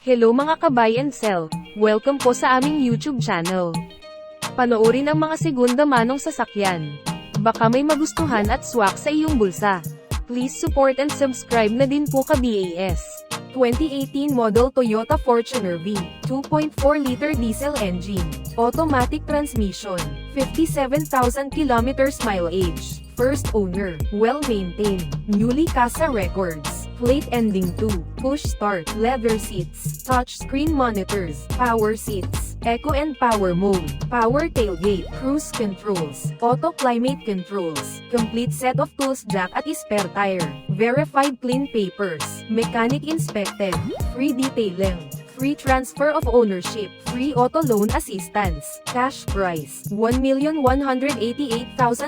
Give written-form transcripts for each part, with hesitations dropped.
Hello mga ka-buy and sell, welcome po sa aming YouTube channel. Panoorin ang mga segunda manong sasakyan. Baka may magustuhan at swak sa iyong bulsa. Please support and subscribe na din po ka-BAS. 2018 model Toyota Fortuner V, 2.4-liter diesel engine, automatic transmission, 57,000 kilometers mileage, first owner, well-maintained, newly CASA records, plate ending 2, push start, leather seats, touchscreen monitors, power seats, eco and power mode, power tailgate, cruise controls, auto climate controls, complete set of tools jack at spare tire, verified clean papers, mechanic inspected, free detailing, free transfer of ownership, free auto loan assistance, cash price, 1,188,000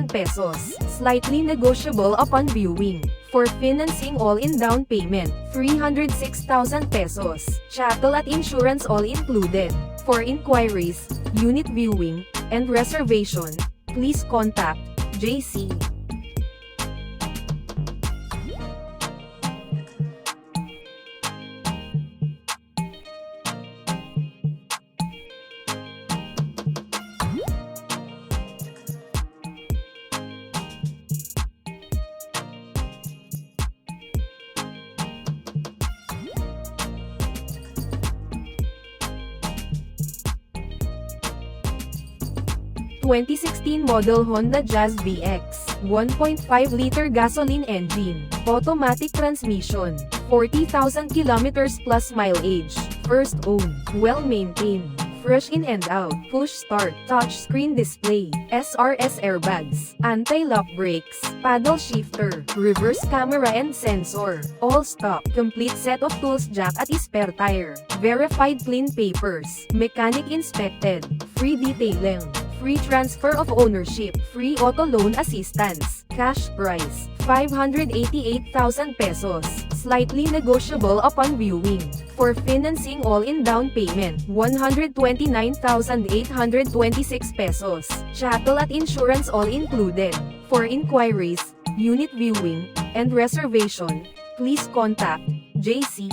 pesos, slightly negotiable upon viewing. For financing all-in down payment, 306,000 pesos, chattel at insurance all included. For inquiries, unit viewing, and reservation, please contact JC. (2016 model Honda Jazz VX, 1.5-liter gasoline engine, automatic transmission, 40,000 kilometers plus mileage, first owned, well-maintained, fresh in and out, push start, touchscreen display, SRS airbags, anti-lock brakes, paddle shifter, reverse camera and sensor, all stock, complete set of tools jack at spare tire, verified clean papers, mechanic inspected, free detailing, free transfer of ownership, free auto loan assistance, cash price, 588,000 pesos, slightly negotiable upon viewing. For financing all-in down payment, 129,826 pesos, chattel at insurance all included. For inquiries, unit viewing, and reservation, please contact JC.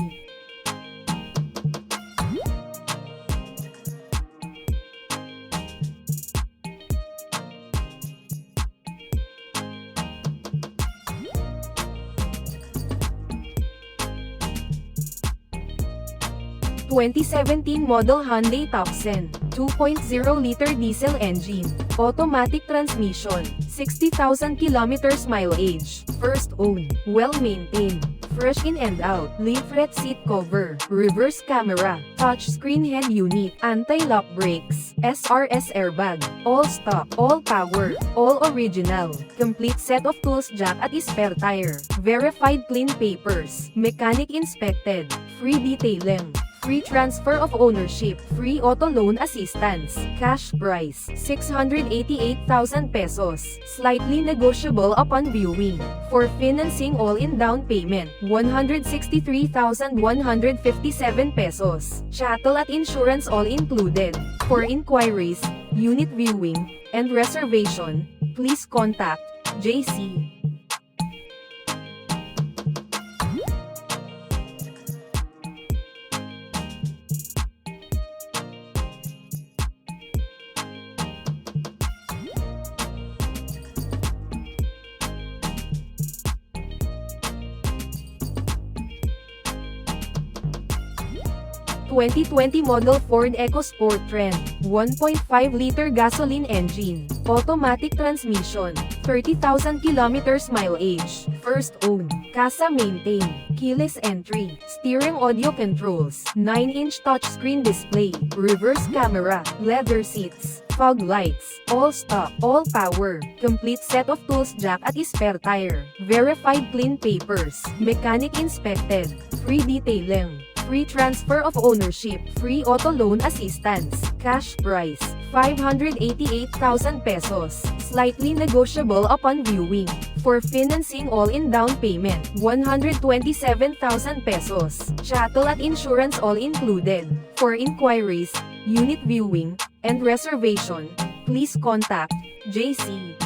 (2017 model Hyundai Tucson, 2.0-liter diesel engine, automatic transmission, 60,000 kilometers mileage, first owned, well-maintained, fresh in and out, leaflet seat cover, reverse camera, touchscreen head unit, anti-lock brakes, SRS airbag, all stock, all power, all original, complete set of tools jack at spare tire, verified clean papers, mechanic inspected, free detailing, free transfer of ownership, free auto loan assistance, cash price, 688,000 pesos, slightly negotiable upon viewing. For financing all-in down payment, 163,157 pesos, chattel at insurance all included. For inquiries, unit viewing, and reservation, please contact JC. (2020 model Ford Ecosport Trend, 1.5-liter gasoline engine, automatic transmission, 30,000 kilometers mileage, first owned, CASA maintained, keyless entry, steering audio controls, 9-inch touchscreen display, reverse camera, leather seats, fog lights, all stock, all power, complete set of tools jack at spare tire, verified clean papers, mechanic inspected, free detailing, free transfer of ownership, free auto loan assistance, cash price, 588,000 pesos, slightly negotiable upon viewing. For financing all-in down payment, 127,000 pesos, chattel at insurance all included. For inquiries, unit viewing, and reservation, please contact JC.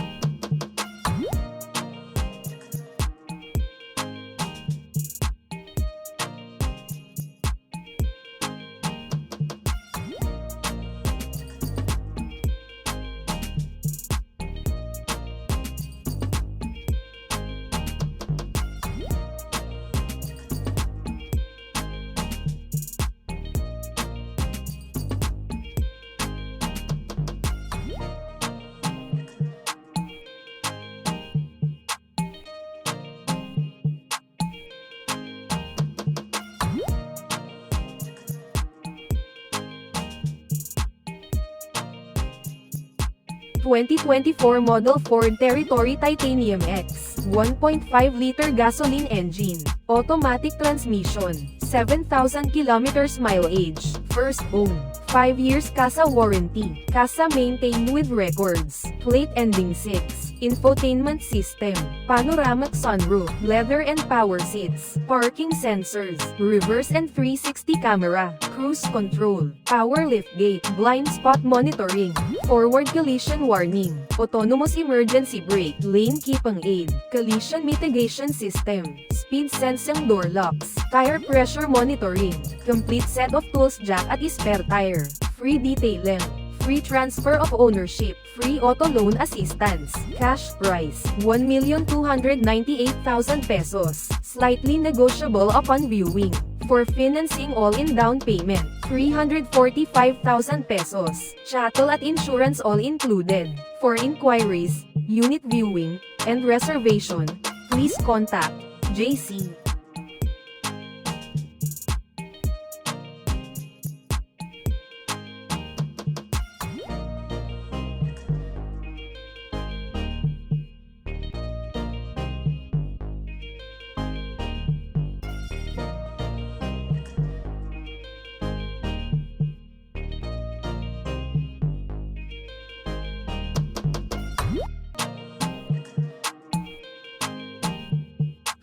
2024 model Ford Territory Titanium X, 1.5-liter gasoline engine, automatic transmission, 7,000 kilometers mileage, first owned, 5 years CASA warranty, CASA maintained with records, plate ending 6, infotainment system, panoramic sunroof, leather and power seats, parking sensors, reverse and 360 camera, cruise control, power liftgate, blind spot monitoring, forward collision warning, autonomous emergency brake, lane keeping aid, collision mitigation system, speed sensing door locks, tire pressure monitoring, complete set of tools jack at spare tire, free detailing, free transfer of ownership, free auto loan assistance, cash price, 1,298,000 pesos, slightly negotiable upon viewing. For financing all-in down payment, 345,000 pesos, chattel at insurance all included. For inquiries, unit viewing, and reservation, please contact JC.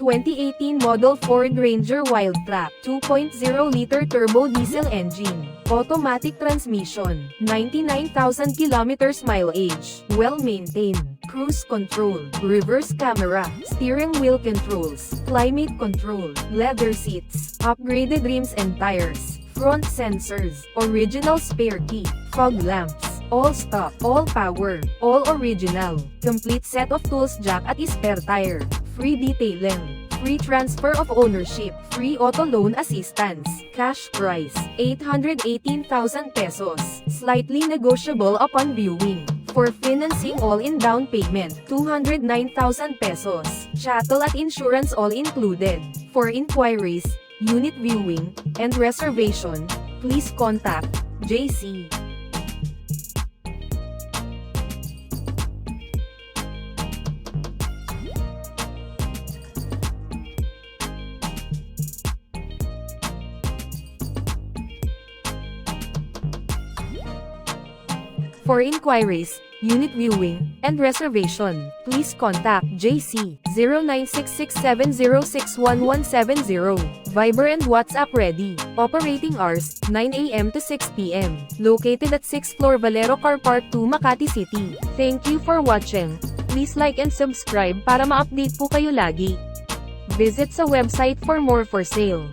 ...2018 model Ford Ranger Wildtrak, 2.0-liter turbo diesel engine, automatic transmission, 99,000 kilometers mileage, well-maintained, cruise control, reverse camera, steering wheel controls, climate control, leather seats, upgraded rims and tires, front sensors, original spare key, fog lamps, all stock, all power, all original, complete set of tools jack at spare tire, free detailing, free transfer of ownership, free auto loan assistance, cash price, 818,000 pesos, slightly negotiable upon viewing. For financing all-in down payment, 209,000 pesos, chattel at insurance all included. For inquiries, unit viewing, and reservation, please contact JC. For inquiries, unit viewing, and reservation, please contact JC 096670611170. Viber and WhatsApp ready. Operating hours, 9 a.m. to 6 p.m. Located at 6th floor Valero Car Park 2 Makati City. Thank you for watching. Please like and subscribe para ma-update po kayo lagi. Visit sa website for more for sale.